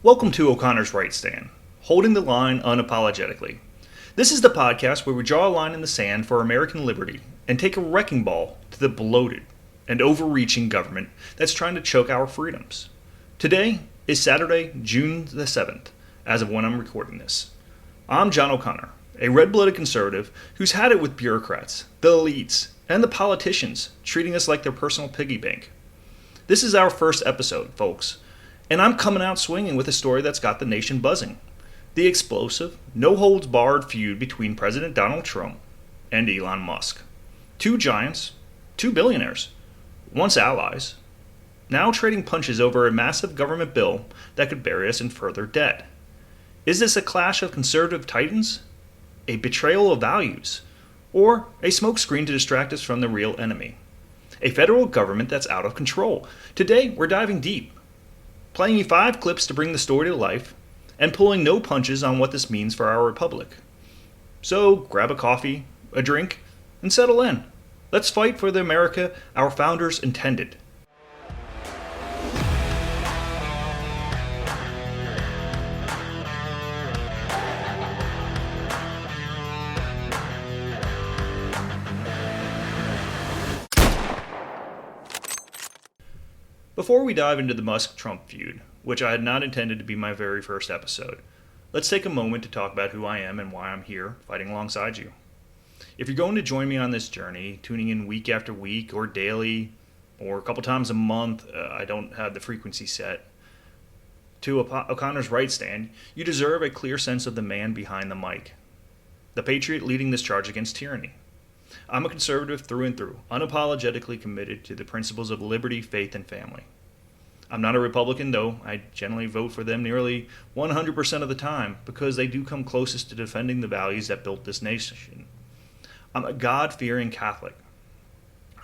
Welcome to O'Connor's Right Stand, holding the line unapologetically. This is the podcast where we draw a line in the sand for American liberty and take a wrecking ball to the bloated and overreaching government that's trying to choke our freedoms. Today is Saturday, June the 7th, as of when I'm recording this. I'm John O'Connor, a red-blooded conservative who's had it with bureaucrats, the elites, and the politicians treating us like their personal piggy bank. This is our first episode, folks. And I'm coming out swinging with a story that's got the nation buzzing. The explosive, no-holds-barred feud between President Donald Trump and Elon Musk. Two giants, two billionaires, once allies, now trading punches over a massive government bill that could bury us in further debt. Is this a clash of conservative titans? A betrayal of values? Or a smokescreen to distract us from the real enemy? A federal government that's out of control. Today, we're diving deep, playing you 5 clips to bring the story to life, and pulling no punches on what this means for our republic. So grab a coffee, a drink, and settle in. Let's fight for the America our founders intended. Before we dive into the Musk-Trump feud, which I had not intended to be my very first episode, let's take a moment to talk about who I am and why I'm here fighting alongside you. If you're going to join me on this journey, tuning in week after week or daily or a couple times a month, I don't have the frequency set, to O'Connor's Right Stand, you deserve a clear sense of the man behind the mic, the patriot leading this charge against tyranny. I'm a conservative through and through, unapologetically committed to the principles of liberty, faith, and family. I'm not a Republican, though I generally vote for them nearly 100% of the time because they do come closest to defending the values that built this nation. I'm a God-fearing Catholic,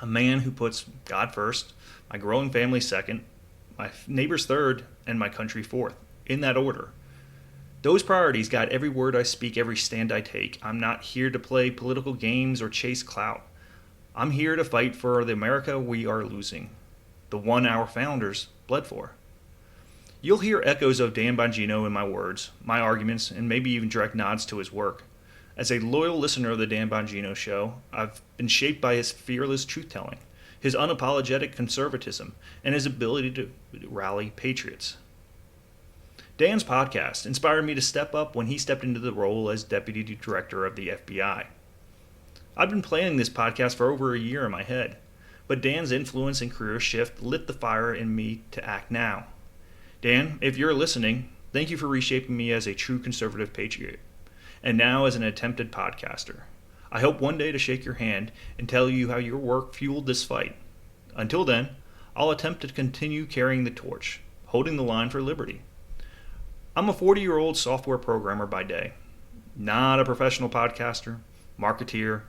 a man who puts God first, my growing family second, my neighbors third, and my country fourth, in that order. Those priorities guide every word I speak, every stand I take. I'm not here to play political games or chase clout. I'm here to fight for the America we are losing, the one our founders bled for. You'll hear echoes of Dan Bongino in my words, my arguments, and maybe even direct nods to his work. As a loyal listener of the Dan Bongino Show, I've been shaped by his fearless truth-telling, his unapologetic conservatism, and his ability to rally patriots. Dan's podcast inspired me to step up when he stepped into the role as Deputy Director of the FBI. I've been planning this podcast for over a year in my head, but Dan's influence and career shift lit the fire in me to act now. Dan, if you're listening, thank you for reshaping me as a true conservative patriot, and now as an attempted podcaster. I hope one day to shake your hand and tell you how your work fueled this fight. Until then, I'll attempt to continue carrying the torch, holding the line for liberty. I'm a 40-year-old software programmer by day, not a professional podcaster, marketeer,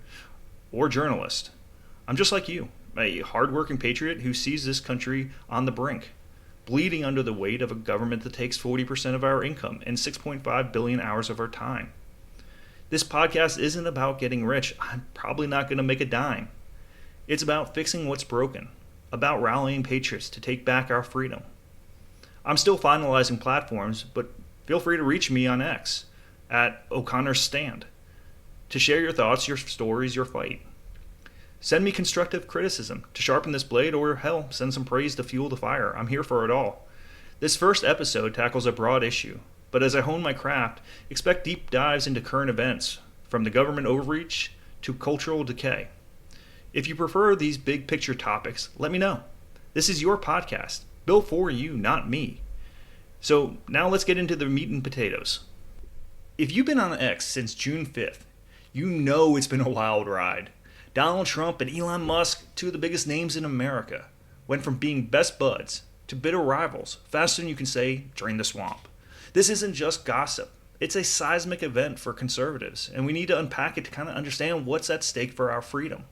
or journalist. I'm just like you, a hardworking patriot who sees this country on the brink, bleeding under the weight of a government that takes 40% of our income and 6.5 billion hours of our time. This podcast isn't about getting rich. I'm probably not going to make a dime. It's about fixing what's broken, about rallying patriots to take back our freedom. I'm still finalizing platforms, but feel free to reach me on X at O'Connor's Stand to share your thoughts, your stories, your fight. Send me constructive criticism to sharpen this blade, or hell, send some praise to fuel the fire. I'm here for it all. This first episode tackles a broad issue, but as I hone my craft, expect deep dives into current events, from the government overreach to cultural decay. If you prefer these big picture topics, let me know. This is your podcast, built for you, not me. So now let's get into the meat and potatoes. If you've been on X since June 5th, you know it's been a wild ride. Donald Trump and Elon Musk, two of the biggest names in America, went from being best buds to bitter rivals faster than you can say, drain the swamp. This isn't just gossip. It's a seismic event for conservatives, and we need to unpack it to kind of understand what's at stake for our freedom.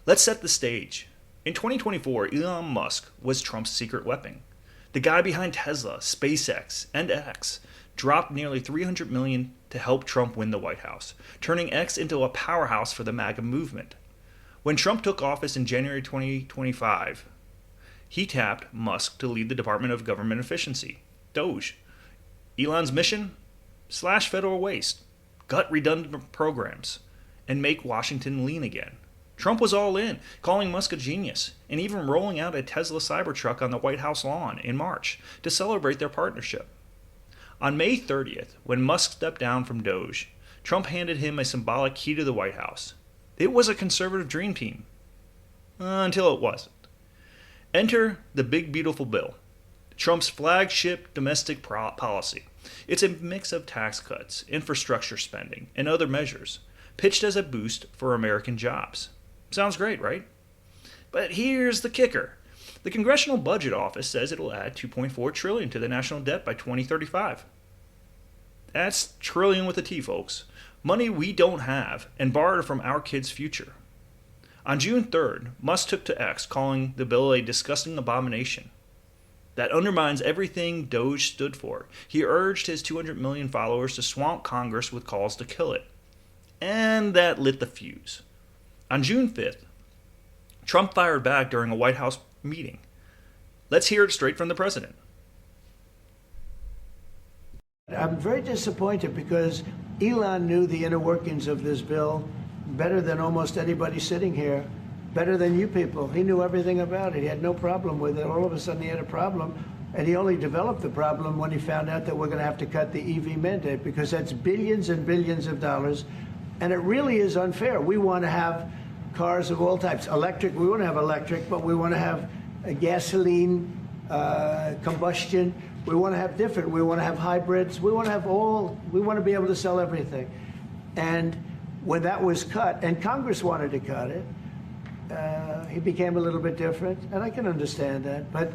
Let's set the stage. In 2024, Elon Musk was Trump's secret weapon. The guy behind Tesla, SpaceX, and X dropped nearly $300 million to help Trump win the White House, turning X into a powerhouse for the MAGA movement. When Trump took office in January 2025, he tapped Musk to lead the Department of Government Efficiency, DOGE, Elon's mission? Slash federal waste, gut redundant programs, and make Washington lean again. Trump was all in, calling Musk a genius, and even rolling out a Tesla Cybertruck on the White House lawn in March to celebrate their partnership. On May 30th, when Musk stepped down from Doge, Trump handed him a symbolic key to the White House. It was a conservative dream team. Until it wasn't. Enter the Big Beautiful Bill, Trump's flagship domestic policy. It's a mix of tax cuts, infrastructure spending, and other measures, pitched as a boost for American jobs. Sounds great, right? But here's the kicker. The Congressional Budget Office says it'll add $2.4 trillion to the national debt by 2035. That's trillion with a T, folks. Money we don't have and borrowed from our kids' future. On June 3rd, Musk took to X, calling the bill a disgusting abomination that undermines everything Doge stood for. He urged his 200 million followers to swamp Congress with calls to kill it. And that lit the fuse. On June 5th, Trump fired back during a White House meeting. Let's hear it straight from the president. I'm very disappointed because Elon knew the inner workings of this bill better than almost anybody sitting here, better than you people. He knew everything about it. He had no problem with it. All of a sudden he had a problem, and he only developed the problem when he found out that we're going to have to cut the EV mandate, because that's billions and billions of dollars, and it really is unfair. We want to have cars of all types. Electric, we want to have electric, but we want to have a gasoline, combustion. We want to have different. We want to have hybrids. We want to have all. We want to be able to sell everything. And when that was cut, and Congress wanted to cut it, he became a little bit different, and I can understand that. But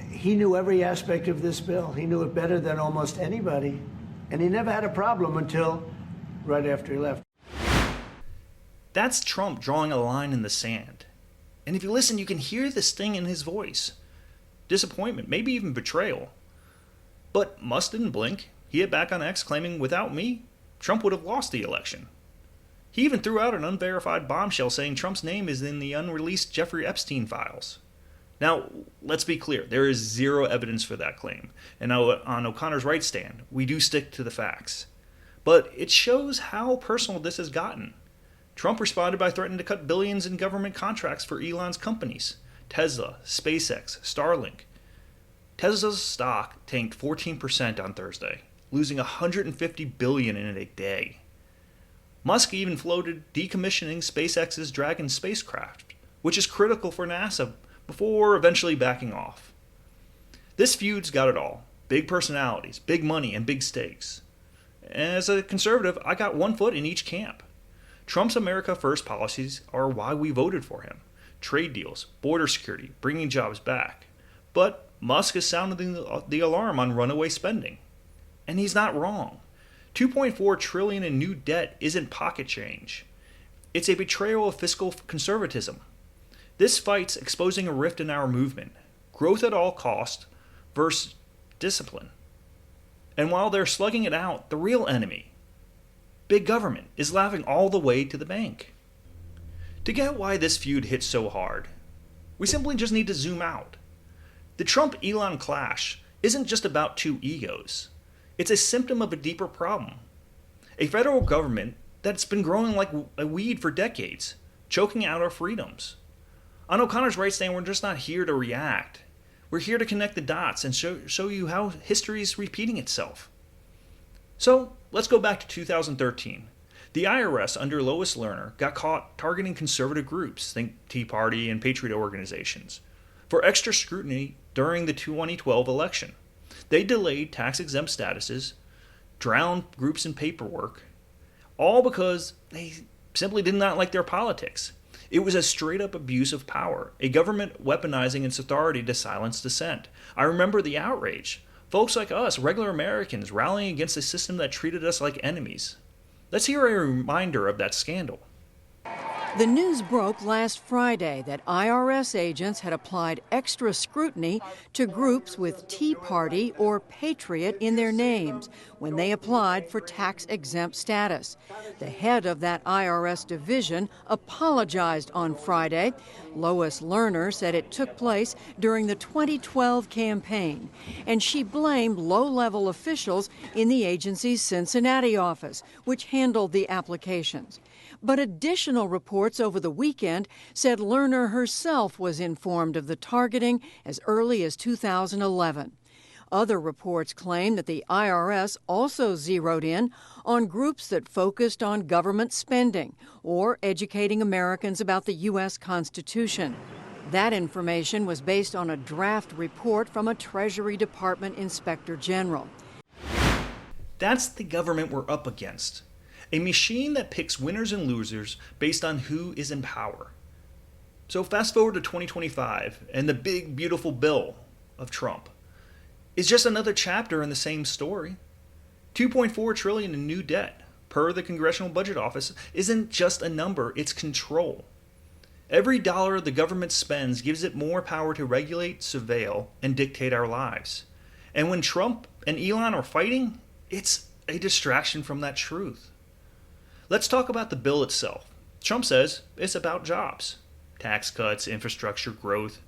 he knew every aspect of this bill. He knew it better than almost anybody, and he never had a problem until right after he left. That's Trump drawing a line in the sand. And if you listen, you can hear the sting in his voice. Disappointment, maybe even betrayal. But Musk didn't blink. He hit back on X, claiming, without me, Trump would have lost the election. He even threw out an unverified bombshell saying Trump's name is in the unreleased Jeffrey Epstein files. Now, let's be clear, there is zero evidence for that claim. And on O'Connor's right stand, we do stick to the facts. But it shows how personal this has gotten. Trump responded by threatening to cut billions in government contracts for Elon's companies, Tesla, SpaceX, Starlink. Tesla's stock tanked 14% on Thursday, losing $150 billion in a day. Musk even floated decommissioning SpaceX's Dragon spacecraft, which is critical for NASA, before eventually backing off. This feud's got it all. Big personalities, big money, and big stakes. As a conservative, I got one foot in each camp. Trump's America First policies are why we voted for him. Trade deals, border security, bringing jobs back. But Musk is sounding the alarm on runaway spending. And he's not wrong. $2.4 trillion in new debt isn't pocket change. It's a betrayal of fiscal conservatism. This fight's exposing a rift in our movement. Growth at all cost versus discipline. And while they're slugging it out, the real enemy, big government, is laughing all the way to the bank. To get why this feud hits so hard, we simply just need to zoom out. The Trump-Elon clash isn't just about two egos. It's a symptom of a deeper problem. A federal government that's been growing like a weed for decades, choking out our freedoms. On O'Connor's right stand, we're just not here to react. We're here to connect the dots and show you how history is repeating itself. So, let's go back to 2013. The IRS under Lois Lerner got caught targeting conservative groups, think Tea Party and Patriot organizations, for extra scrutiny during the 2012 election. They delayed tax-exempt statuses, drowned groups in paperwork, all because they simply did not like their politics. It was a straight-up abuse of power, a government weaponizing its authority to silence dissent. I remember the outrage. Folks like us, regular Americans, rallying against a system that treated us like enemies. Let's hear a reminder of that scandal. The news broke last Friday that IRS agents had applied extra scrutiny to groups with Tea Party or Patriot in their names when they applied for tax-exempt status. The head of that IRS division apologized on Friday. Lois Lerner said it took place during the 2012 campaign, and she blamed low-level officials in the agency's Cincinnati office, which handled the applications. But additional reports over the weekend said Lerner herself was informed of the targeting as early as 2011. Other reports claim that the IRS also zeroed in on groups that focused on government spending or educating Americans about the U.S. Constitution. That information was based on a draft report from a Treasury Department Inspector General. That's the government we're up against. A machine that picks winners and losers based on who is in power. So fast forward to 2025, and the big, beautiful bill of Trump is just another chapter in the same story. $2.4 trillion in new debt, per the Congressional Budget Office, isn't just a number, it's control. Every dollar the government spends gives it more power to regulate, surveil, and dictate our lives. And when Trump and Elon are fighting, it's a distraction from that truth. Let's talk about the bill itself. Trump says it's about jobs, tax cuts, infrastructure growth.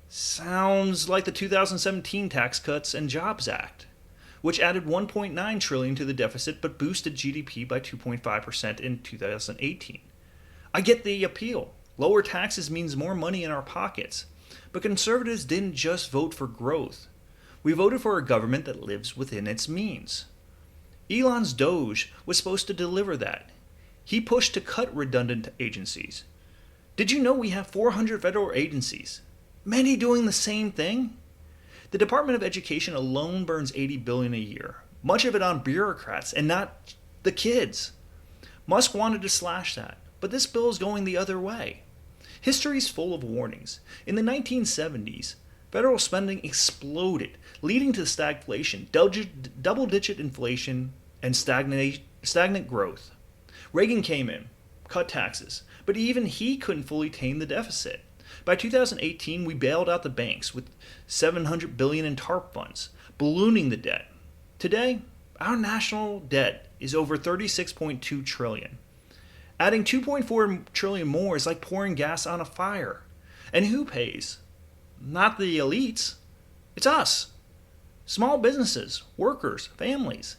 Sounds like the 2017 Tax Cuts and Jobs Act, which added $1.9 trillion to the deficit but boosted GDP by 2.5% in 2018. I get the appeal. Lower taxes means more money in our pockets. But conservatives didn't just vote for growth. We voted for a government that lives within its means. Elon's Doge was supposed to deliver that. He pushed to cut redundant agencies. Did you know we have 400 federal agencies, many doing the same thing? The Department of Education alone burns $80 billion a year, much of it on bureaucrats and not the kids. Musk wanted to slash that, but this bill is going the other way. History's full of warnings. In the 1970s, federal spending exploded, leading to stagflation, double-digit inflation, and stagnant growth. Reagan came in, cut taxes, but even he couldn't fully tame the deficit. By 2018, we bailed out the banks with $700 billion in TARP funds, ballooning the debt. Today, our national debt is over $36.2 trillion. Adding $2.4 trillion more is like pouring gas on a fire. And who pays? Not the elites. It's us. Small businesses, workers, families.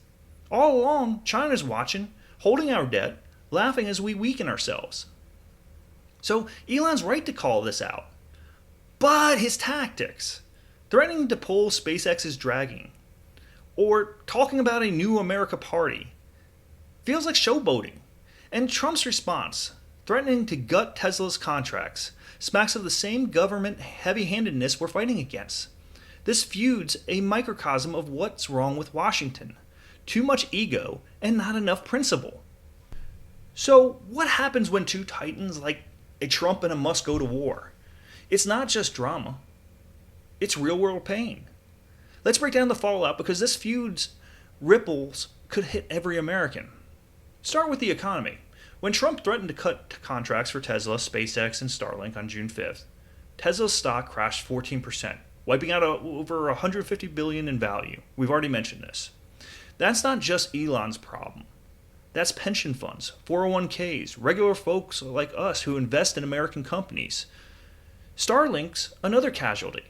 All along, China's watching, holding our debt, laughing as we weaken ourselves. So Elon's right to call this out. But his tactics, threatening to pull SpaceX's dragging, or talking about a new America party, feels like showboating. And Trump's response, threatening to gut Tesla's contracts, smacks of the same government heavy-handedness we're fighting against. This feud's a microcosm of what's wrong with Washington. Too much ego and not enough principle. So what happens when two titans like a Trump and a Musk go to war? It's not just drama. It's real-world pain. Let's break down the fallout because this feud's ripples could hit every American. Start with the economy. When Trump threatened to cut contracts for Tesla, SpaceX, and Starlink on June 5th, Tesla's stock crashed 14%, wiping out over $150 billion in value. We've already mentioned this. That's not just Elon's problem. That's pension funds, 401ks, regular folks like us who invest in American companies. Starlink's another casualty.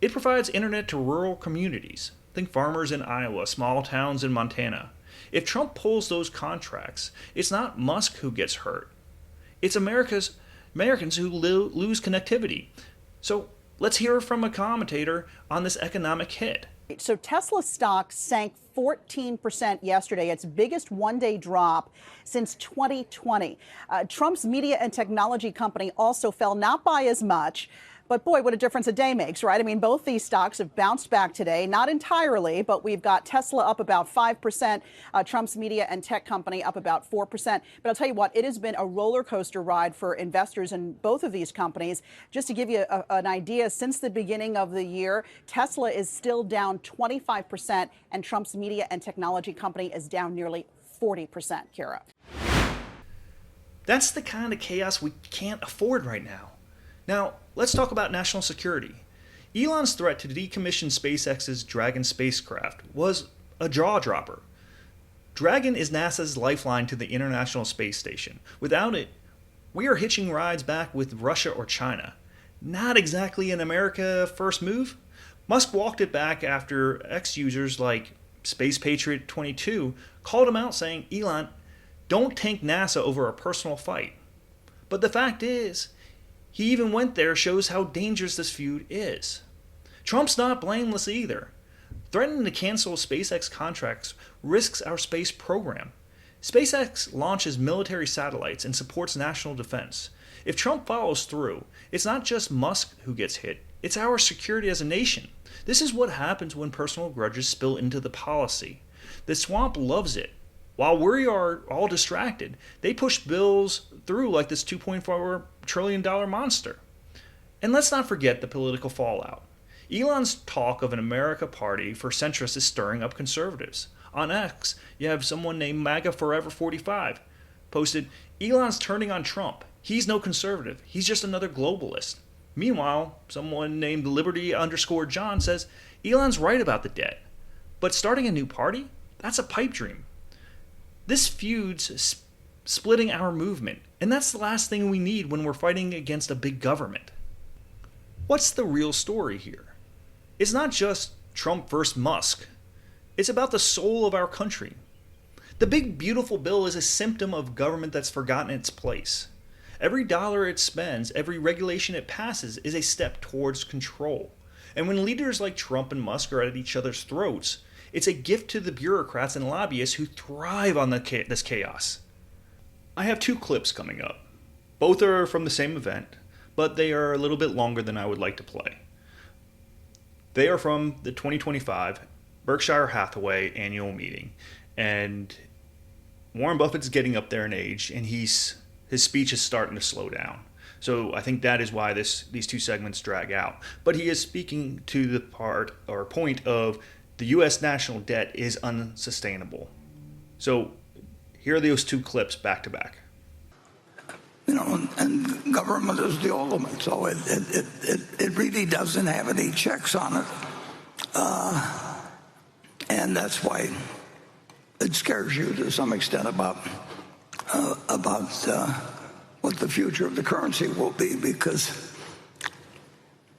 It provides internet to rural communities. Think farmers in Iowa, small towns in Montana. If Trump pulls those contracts, it's not Musk who gets hurt. It's Americans who lose connectivity. So let's hear from a commentator on this economic hit. So Tesla stock sank 14% yesterday, its biggest one-day drop since 2020. Trump's media and technology company also fell, not by as much. But boy, what a difference a day makes, right? I mean, both these stocks have bounced back today, not entirely, but we've got Tesla up about 5%, Trump's media and tech company up about 4%. But I'll tell you what, it has been a roller coaster ride for investors in both of these companies. Just to give you an idea, since the beginning of the year, Tesla is still down 25%, and Trump's media and technology company is down nearly 40%, Kira. That's the kind of chaos we can't afford right now. Now, let's talk about national security. Elon's threat to decommission SpaceX's Dragon spacecraft was a jaw-dropper. Dragon is NASA's lifeline to the International Space Station. Without it, we are hitching rides back with Russia or China. Not exactly an America first move. Musk walked it back after ex-users like Space Patriot 22 called him out saying, Elon, don't tank NASA over a personal fight. But the fact is, he even went there shows how dangerous this feud is. Trump's not blameless either. Threatening to cancel SpaceX contracts risks our space program. SpaceX launches military satellites and supports national defense. If Trump follows through, it's not just Musk who gets hit, it's our security as a nation. This is what happens when personal grudges spill into the policy. The swamp loves it. While we are all distracted, they push bills through like this $2.4 trillion monster. And let's not forget the political fallout. Elon's talk of an America party for centrists is stirring up conservatives. On X, you have someone named MAGA Forever 45 posted, Elon's turning on Trump. He's no conservative. He's just another globalist. Meanwhile, someone named Liberty_John says, Elon's right about the debt. But starting a new party? That's a pipe dream. This feud's splitting our movement, and that's the last thing we need when we're fighting against a big government. What's the real story here? It's not just Trump versus Musk. It's about the soul of our country. The big beautiful bill is a symptom of government that's forgotten its place. Every dollar it spends, every regulation it passes is a step towards control. And when leaders like Trump and Musk are at each other's throats, it's a gift to the bureaucrats and lobbyists who thrive on this chaos. I have two clips coming up. Both are from the same event, but they are a little bit longer than I would like to play. They are from the 2025 Berkshire Hathaway annual meeting, and Warren Buffett's getting up there in age, and his speech is starting to slow down. So I think that is why these two segments drag out. But he is speaking to the point of the U.S. national debt is unsustainable. So here are those two clips back to back. And government is the ultimate, so it really doesn't have any checks on it. And that's why it scares you to some extent about what the future of the currency will be, because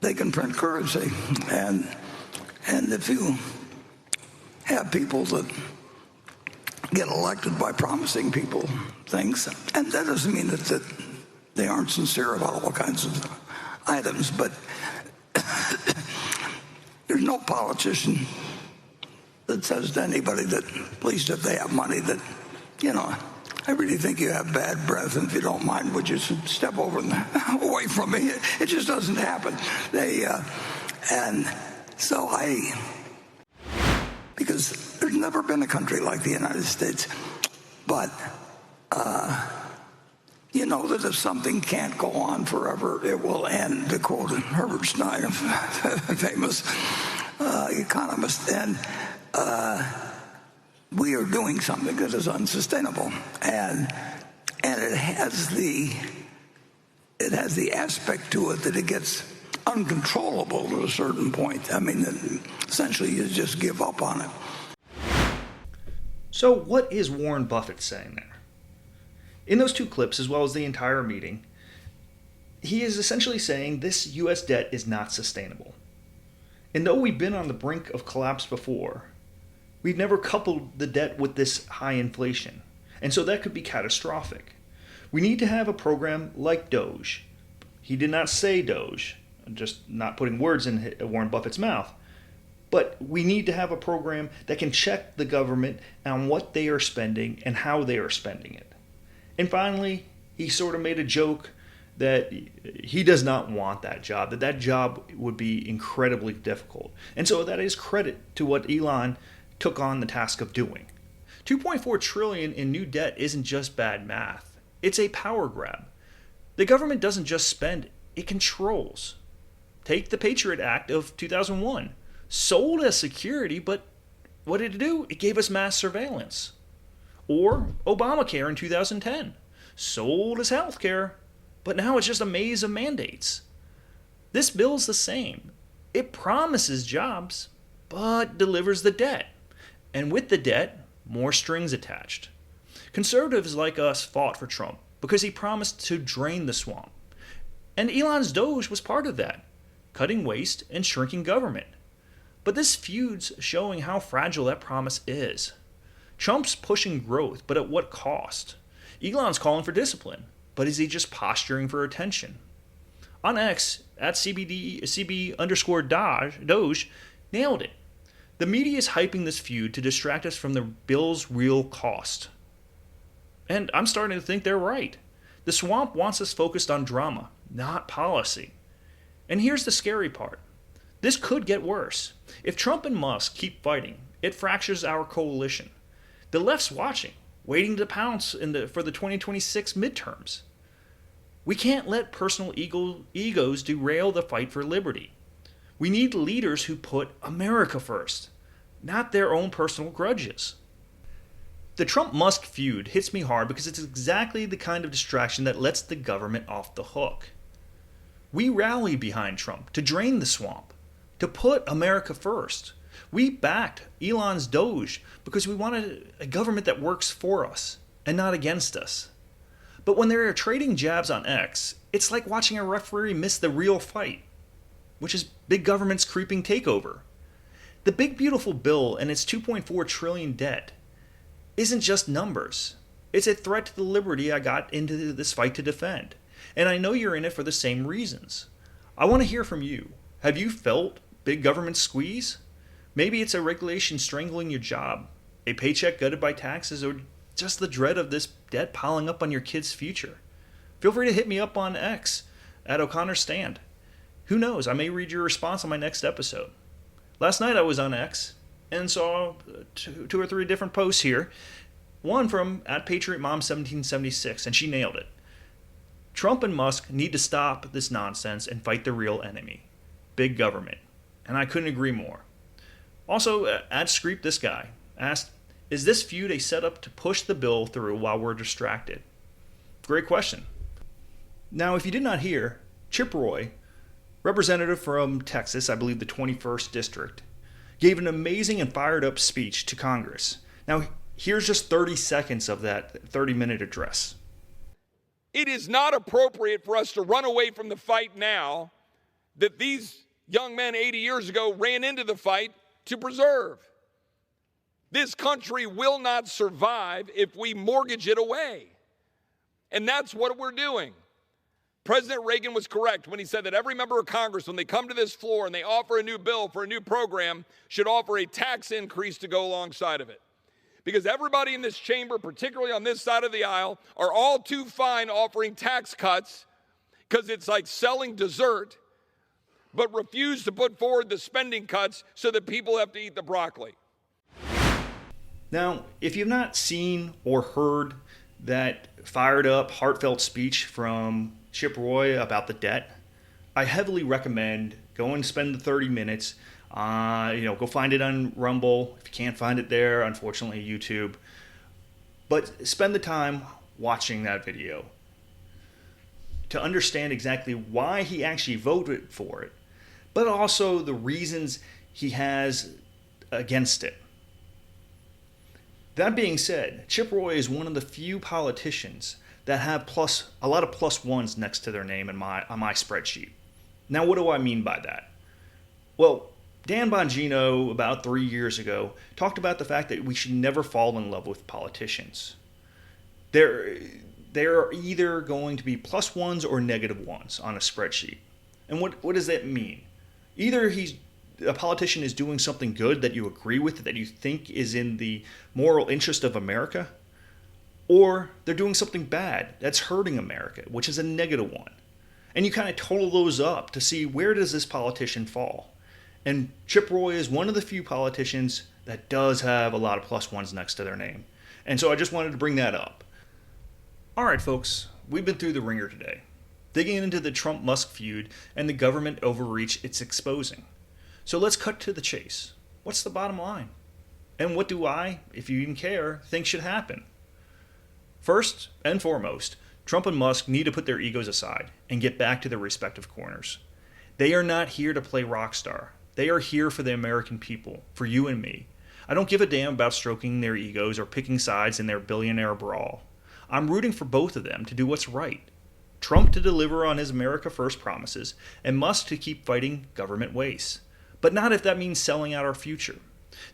they can print currency. And if you have people that get elected by promising people things, and that doesn't mean that they aren't sincere about all kinds of items, but there's no politician that says to anybody that, at least if they have money, that, I really think you have bad breath, and if you don't mind, would you step over and away from me? It just doesn't happen. Because there's never been a country like the United States, but that if something can't go on forever, it will end, to quote Herbert Stein, a famous economist. And we are doing something that is unsustainable, and it has the aspect to it that it gets uncontrollable to a certain point. I mean, essentially, you just give up on it. So what is Warren Buffett saying there? In those two clips, as well as the entire meeting, he is essentially saying this U.S. debt is not sustainable. And though we've been on the brink of collapse before, we've never coupled the debt with this high inflation. And so that could be catastrophic. We need to have a program like Doge. He did not say Doge, just not putting words in Warren Buffett's mouth. But we need to have a program that can check the government on what they are spending and how they are spending it. And finally, he sort of made a joke that he does not want that job, that job would be incredibly difficult. And so that is credit to what Elon took on the task of doing. $2.4 trillion in new debt isn't just bad math. It's a power grab. The government doesn't just spend, it controls. Take the Patriot Act of 2001. Sold as security, but what did it do? It gave us mass surveillance. Or Obamacare in 2010. sold as healthcare, but now it's just a maze of mandates. This bill's the same. It promises jobs, but delivers the debt. And with the debt, more strings attached. Conservatives like us fought for Trump because he promised to drain the swamp. And Elon's Doge was part of that, cutting waste and shrinking government. But this feud's showing how fragile that promise is. Trump's pushing growth, but at what cost? Elon's calling for discipline, but is he just posturing for attention? On X, at CB_Doge nailed it. The media is hyping this feud to distract us from the bill's real cost. And I'm starting to think they're right. The swamp wants us focused on drama, not policy. And here's the scary part. This could get worse. If Trump and Musk keep fighting, it fractures our coalition. The left's watching, waiting to pounce for the 2026 midterms. We can't let personal egos derail the fight for liberty. We need leaders who put America first, not their own personal grudges. The Trump-Musk feud hits me hard because it's exactly the kind of distraction that lets the government off the hook. We rally behind Trump to drain the swamp, to put America first. We backed Elon's Doge because we wanted a government that works for us and not against us. But when they're trading jabs on X, it's like watching a referee miss the real fight, which is big government's creeping takeover. The big beautiful bill and its $2.4 trillion debt isn't just numbers. It's a threat to the liberty I got into this fight to defend. And I know you're in it for the same reasons. I want to hear from you. Have you felt big government squeeze? Maybe it's a regulation strangling your job, a paycheck gutted by taxes, or just the dread of this debt piling up on your kid's future. Feel free to hit me up on X at O'Connor Stand. Who knows, I may read your response on my next episode. Last night I was on X and saw two or three different posts here. One from @PatriotMom1776, and she nailed it. Trump and Musk need to stop this nonsense and fight the real enemy, big government. And I couldn't agree more. Also, @ScreepThisGuy asked, is this feud a setup to push the bill through while we're distracted? Great question. Now, if you did not hear, Chip Roy, representative from Texas, I believe the 21st District, gave an amazing and fired up speech to Congress. Now, here's just 30 seconds of that 30-minute address. It is not appropriate for us to run away from the fight now that these young men 80 years ago ran into the fight to preserve. This country will not survive if we mortgage it away. And that's what we're doing. President Reagan was correct when he said that every member of Congress, when they come to this floor and they offer a new bill for a new program, should offer a tax increase to go alongside of it. Because everybody in this chamber, particularly on this side of the aisle, are all too fine offering tax cuts because it's like selling dessert, but refuse to put forward the spending cuts so that people have to eat the broccoli. Now, if you've not seen or heard that fired up, heartfelt speech from Chip Roy about the debt, I heavily recommend go and spend the 30 minutes. Go find it on Rumble. If you can't find it there, unfortunately, YouTube. But spend the time watching that video to understand exactly why he actually voted for it, but also the reasons he has against it. That being said, Chip Roy is one of the few politicians that have a lot of plus ones next to their name on my spreadsheet. Now, what do I mean by that? Well, Dan Bongino, about 3 years ago, talked about the fact that we should never fall in love with politicians. They're either going to be plus ones or negative ones on a spreadsheet. And what does that mean? Either a politician is doing something good that you agree with, that you think is in the moral interest of America, or they're doing something bad that's hurting America, which is a negative one. And you kind of total those up to see where does this politician fall. And Chip Roy is one of the few politicians that does have a lot of plus ones next to their name. And so I just wanted to bring that up. All right, folks, we've been through the ringer today, digging into the Trump-Musk feud and the government overreach it's exposing. So let's cut to the chase. What's the bottom line? And what do I, if you even care, think should happen? First and foremost, Trump and Musk need to put their egos aside and get back to their respective corners. They are not here to play rock star. They are here for the American people, for you and me. I don't give a damn about stroking their egos or picking sides in their billionaire brawl. I'm rooting for both of them to do what's right. Trump to deliver on his America First promises, and Musk to keep fighting government waste. But not if that means selling out our future.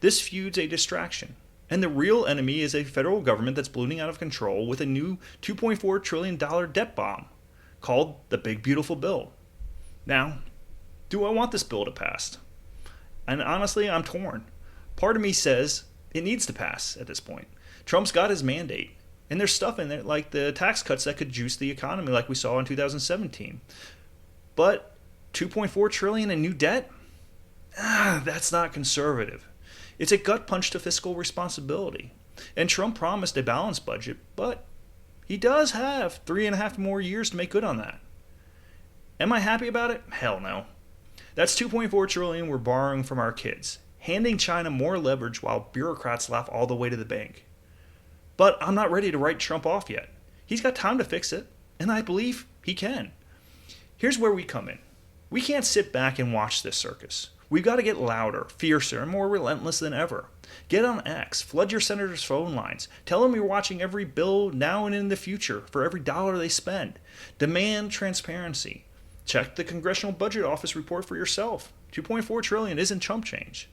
This feud's a distraction. And the real enemy is a federal government that's ballooning out of control with a new $2.4 trillion debt bomb called the Big Beautiful Bill. Now, do I want this bill to pass? And honestly, I'm torn. Part of me says it needs to pass at this point. Trump's got his mandate. And there's stuff in there like the tax cuts that could juice the economy like we saw in 2017. But $2.4 trillion in new debt? That's not conservative. It's a gut punch to fiscal responsibility. And Trump promised a balanced budget, but he does have 3.5 more years to make good on that. Am I happy about it? Hell no. That's $2.4 trillion we're borrowing from our kids, handing China more leverage while bureaucrats laugh all the way to the bank. But I'm not ready to write Trump off yet. He's got time to fix it, and I believe he can. Here's where we come in. We can't sit back and watch this circus. We've got to get louder, fiercer, and more relentless than ever. Get on X, flood your senators' phone lines, tell them you're watching every bill now and in the future for every dollar they spend. Demand transparency. Check the Congressional Budget Office report for yourself. $2.4 trillion isn't chump change.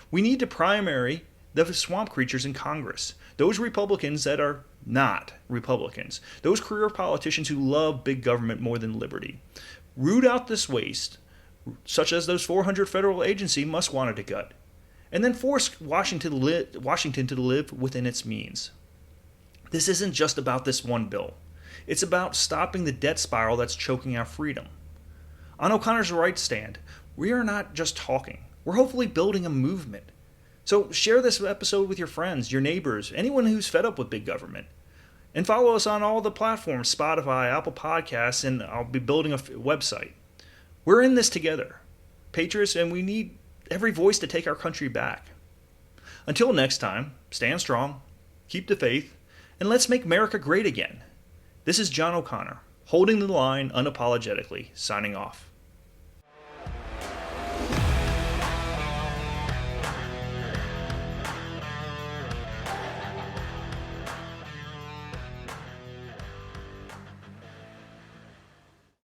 We need to primary the swamp creatures in Congress, those Republicans that are not Republicans, those career politicians who love big government more than liberty. Root out this waste, such as those 400 federal agencies Musk wanted to gut, and then force Washington to live within its means. This isn't just about this one bill. It's about stopping the debt spiral that's choking our freedom. On O'Connor's right stand, we are not just talking. We're hopefully building a movement. So share this episode with your friends, your neighbors, anyone who's fed up with big government. And follow us on all the platforms, Spotify, Apple Podcasts, and I'll be building a website. We're in this together, patriots, and we need every voice to take our country back. Until next time, stand strong, keep the faith, and let's make America great again. This is John O'Connor, holding the line unapologetically, signing off.